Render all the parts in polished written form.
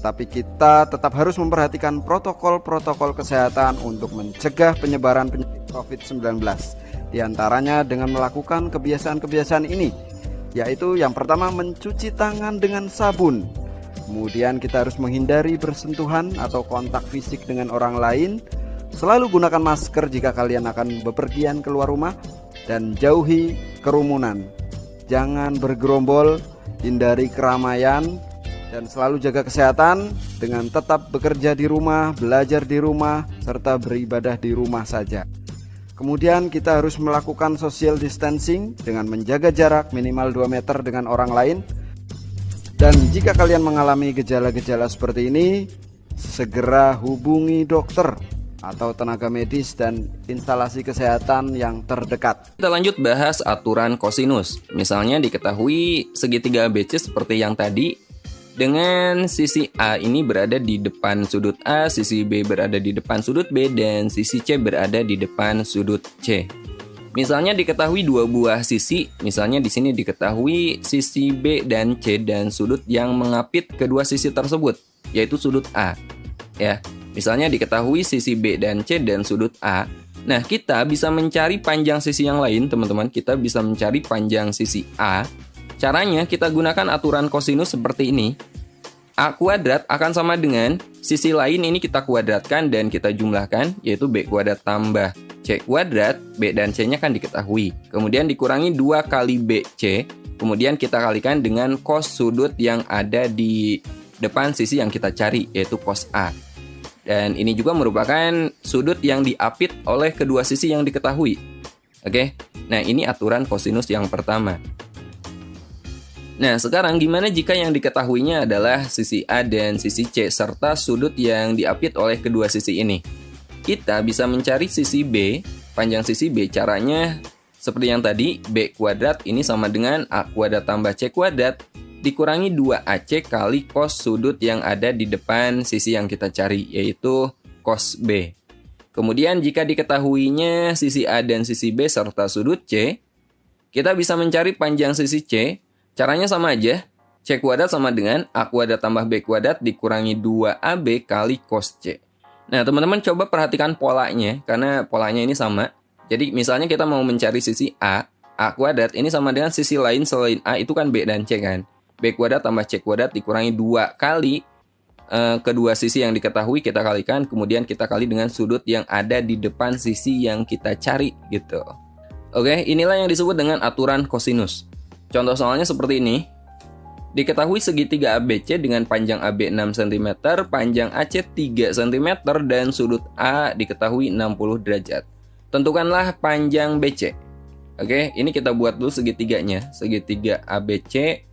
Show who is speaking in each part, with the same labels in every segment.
Speaker 1: tapi kita tetap harus memperhatikan protokol-protokol kesehatan untuk mencegah penyebaran penyakit COVID-19. Di antaranya dengan melakukan kebiasaan-kebiasaan ini, yaitu yang pertama mencuci tangan dengan sabun. Kemudian kita harus menghindari bersentuhan atau kontak fisik dengan orang lain. Selalu gunakan masker jika kalian akan bepergian keluar rumah dan jauhi kerumunan. Jangan bergerombol, hindari keramaian, dan selalu jaga kesehatan dengan tetap bekerja di rumah, belajar di rumah, serta beribadah di rumah saja. Kemudian kita harus melakukan social distancing dengan menjaga jarak minimal 2 meter dengan orang lain. Dan jika kalian mengalami gejala-gejala seperti ini, segera hubungi dokter atau tenaga medis dan instalasi kesehatan yang terdekat.
Speaker 2: Kita lanjut bahas aturan kosinus. Misalnya diketahui segitiga ABC seperti yang tadi, dengan sisi A ini berada di depan sudut A, sisi B berada di depan sudut B, dan sisi C berada di depan sudut C. Misalnya diketahui dua buah sisi, misalnya di sini diketahui sisi B dan C dan sudut yang mengapit kedua sisi tersebut, yaitu sudut A. Ya, misalnya diketahui sisi B dan C dan sudut A. Nah, kita bisa mencari panjang sisi yang lain, teman-teman. Kita bisa mencari panjang sisi A. Caranya kita gunakan aturan kosinus seperti ini. A kuadrat akan sama dengan sisi lain ini kita kuadratkan dan kita jumlahkan, yaitu B kuadrat tambah C kuadrat. B dan C-nya kan diketahui. Kemudian dikurangi 2 kali BC. Kemudian kita kalikan dengan cos sudut yang ada di depan sisi yang kita cari, yaitu cos A. Dan ini juga merupakan sudut yang diapit oleh kedua sisi yang diketahui. Oke, nah ini aturan kosinus yang pertama. Nah, sekarang gimana jika yang diketahuinya adalah sisi A dan sisi C serta sudut yang diapit oleh kedua sisi ini? Kita bisa mencari sisi B, panjang sisi B. Caranya seperti yang tadi, B kuadrat ini sama dengan A kuadrat tambah C kuadrat dikurangi 2AC kali cos sudut yang ada di depan sisi yang kita cari, yaitu cos B. Kemudian jika diketahuinya sisi A dan sisi B serta sudut C, kita bisa mencari panjang sisi C. Caranya sama aja, C kuadrat sama dengan A kuadrat tambah B kuadrat dikurangi 2AB kali cos C. Nah, teman-teman coba perhatikan polanya, karena polanya ini sama. Jadi, misalnya kita mau mencari sisi A kuadrat ini sama dengan sisi lain selain A itu kan B dan C kan. B kuadrat tambah C kuadrat dikurangi 2 kali kedua sisi yang diketahui kita kalikan, kemudian kita kali dengan sudut yang ada di depan sisi yang kita cari gitu. Oke, inilah yang disebut dengan aturan kosinus. Contoh soalnya seperti ini. Diketahui segitiga ABC dengan panjang AB 6 cm, panjang AC 3 cm, dan sudut A diketahui 60 derajat. Tentukanlah panjang BC. Oke, ini kita buat dulu segitiganya. Segitiga ABC.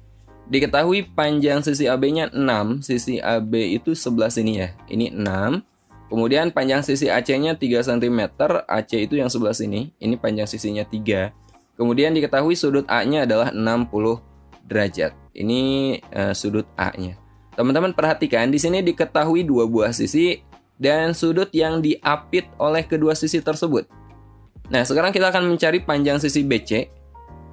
Speaker 2: Diketahui panjang sisi AB-nya 6, sisi AB itu sebelah sini ya. Ini 6. Kemudian panjang sisi AC-nya 3 cm, AC itu yang sebelah sini. Ini panjang sisinya 3. Kemudian diketahui sudut A-nya adalah 60 derajat. Ini sudut A-nya. Teman-teman perhatikan, di sini diketahui dua buah sisi dan sudut yang diapit oleh kedua sisi tersebut. Nah, sekarang kita akan mencari panjang sisi BC.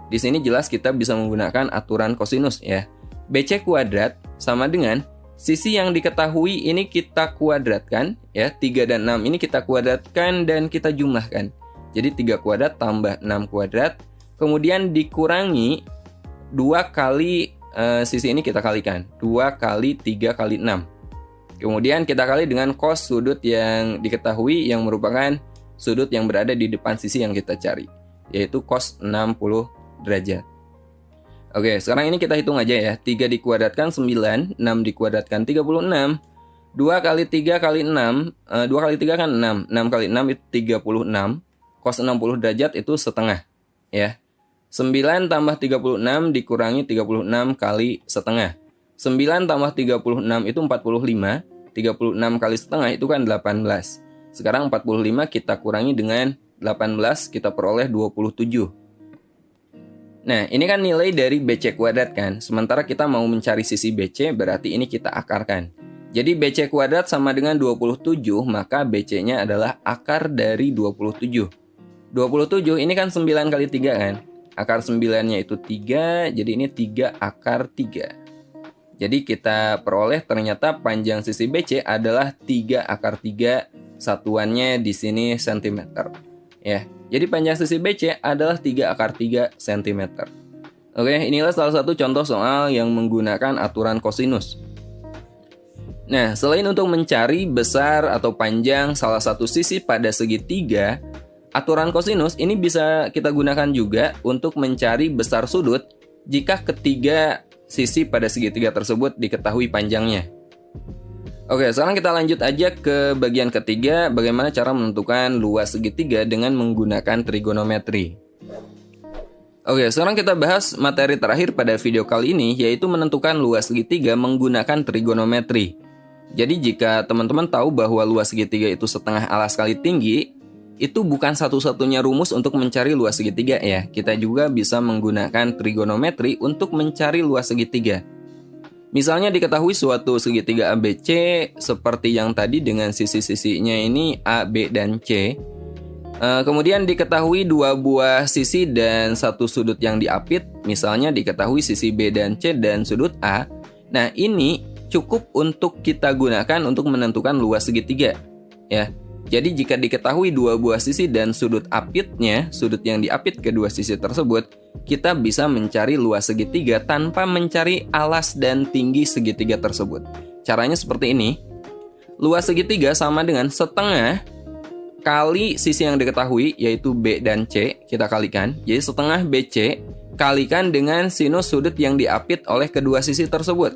Speaker 2: Di sini jelas kita bisa menggunakan aturan kosinus ya. BC kuadrat sama dengan sisi yang diketahui ini kita kuadratkan ya. 3 dan 6 ini kita kuadratkan dan kita jumlahkan. Jadi 3 kuadrat tambah 6 kuadrat. Kemudian dikurangi 2 kali sisi ini kita kalikan. 2 kali 3 kali 6. Kemudian kita kali dengan cos sudut yang diketahui yang merupakan sudut yang berada di depan sisi yang kita cari. Yaitu cos 60 derajat. Oke, sekarang ini kita hitung aja ya. 3 dikuadratkan 9, 6 dikuadratkan 36. 2 kali 3 kali 6, 2 kali 3 kan 6. 6 kali 6 itu 36. Cos 60 derajat itu setengah. Ya. 9 tambah 36 dikurangi 36 kali setengah. 9 tambah 36 itu 45. 36 kali setengah itu kan 18. Sekarang 45 kita kurangi dengan 18, kita peroleh 27. Nah, ini kan nilai dari BC kuadrat kan. Sementara kita mau mencari sisi BC, berarti ini kita akarkan. Jadi BC kuadrat sama dengan 27, maka BC-nya adalah akar dari 27. 27 ini kan 9 kali 3 kan. Akar 9-nya itu 3, jadi ini 3 akar 3. Jadi kita peroleh ternyata panjang sisi BC adalah 3/3, satuannya di sini cm. Ya, jadi panjang sisi BC adalah 3/3 cm. Oke, inilah salah satu contoh soal yang menggunakan aturan kosinus. Nah, selain untuk mencari besar atau panjang salah satu sisi pada segitiga, aturan kosinus ini bisa kita gunakan juga untuk mencari besar sudut jika ketiga sisi pada segitiga tersebut diketahui panjangnya. Oke, sekarang kita lanjut aja ke bagian ketiga, bagaimana cara menentukan luas segitiga dengan menggunakan trigonometri. Oke, sekarang kita bahas materi terakhir pada video kali ini, yaitu menentukan luas segitiga menggunakan trigonometri. Jadi jika teman-teman tahu bahwa luas segitiga itu setengah alas kali tinggi, itu bukan satu-satunya rumus untuk mencari luas segitiga ya. Kita juga bisa menggunakan trigonometri untuk mencari luas segitiga. Misalnya diketahui suatu segitiga ABC seperti yang tadi dengan sisi-sisinya ini A, B, dan C. Kemudian diketahui dua buah sisi dan satu sudut yang diapit. Misalnya diketahui sisi B dan C dan sudut A. Nah, ini cukup untuk kita gunakan untuk menentukan luas segitiga ya. Jadi jika diketahui dua buah sisi dan sudut apitnya, sudut yang diapit kedua sisi tersebut, kita bisa mencari luas segitiga tanpa mencari alas dan tinggi segitiga tersebut. Caranya seperti ini. Luas segitiga sama dengan setengah kali sisi yang diketahui, yaitu B dan C, kita kalikan. Jadi setengah BC kalikan dengan sinus sudut yang diapit oleh kedua sisi tersebut,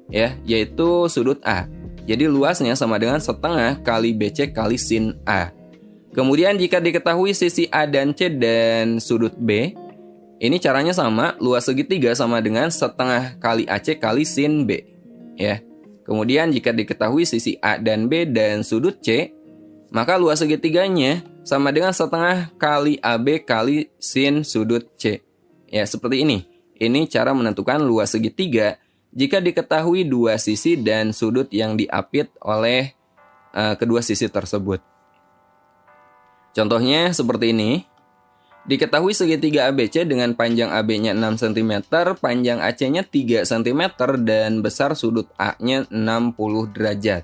Speaker 2: ya, yaitu sudut A. Jadi luasnya sama dengan setengah kali BC kali sin A. Kemudian jika diketahui sisi A dan C dan sudut B, ini caranya sama, luas segitiga sama dengan setengah kali AC kali sin B. Ya. Kemudian jika diketahui sisi A dan B dan sudut C, maka luas segitiganya sama dengan setengah kali AB kali sin sudut C. Ya, seperti ini. Ini cara menentukan luas segitiga jika diketahui dua sisi dan sudut yang diapit oleh kedua sisi tersebut. Contohnya seperti ini. Diketahui segitiga ABC dengan panjang AB-nya 6 cm, panjang AC-nya 3 cm, dan besar sudut A-nya 60 derajat.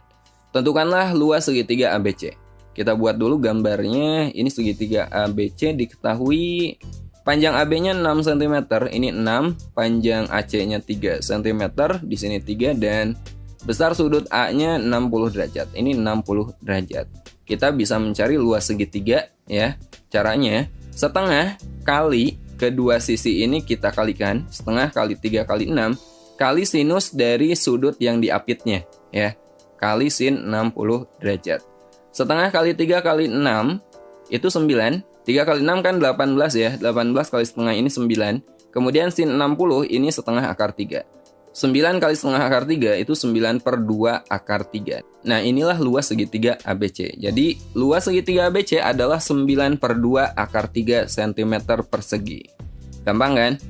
Speaker 2: Tentukanlah luas segitiga ABC. Kita buat dulu gambarnya. Ini segitiga ABC diketahui panjang AB-nya 6 cm, ini 6, panjang AC-nya 3 cm, di sini 3, dan besar sudut A-nya 60 derajat. Ini 60 derajat. Kita bisa mencari luas segitiga ya. Caranya setengah kali kedua sisi ini kita kalikan, setengah kali 3 kali 6 kali sinus dari sudut yang diapitnya ya, kali sin 60 derajat. Setengah kali 3 kali 6 itu 9. 3 kali 6 kan 18 ya. 18 kali setengah ini 9. Kemudian sin 60 ini setengah akar 3. 9 kali setengah akar 3 itu 9/2 akar 3. Nah, inilah luas segitiga ABC. Jadi, luas segitiga ABC adalah 9/2 akar 3 cm persegi. Gampang kan?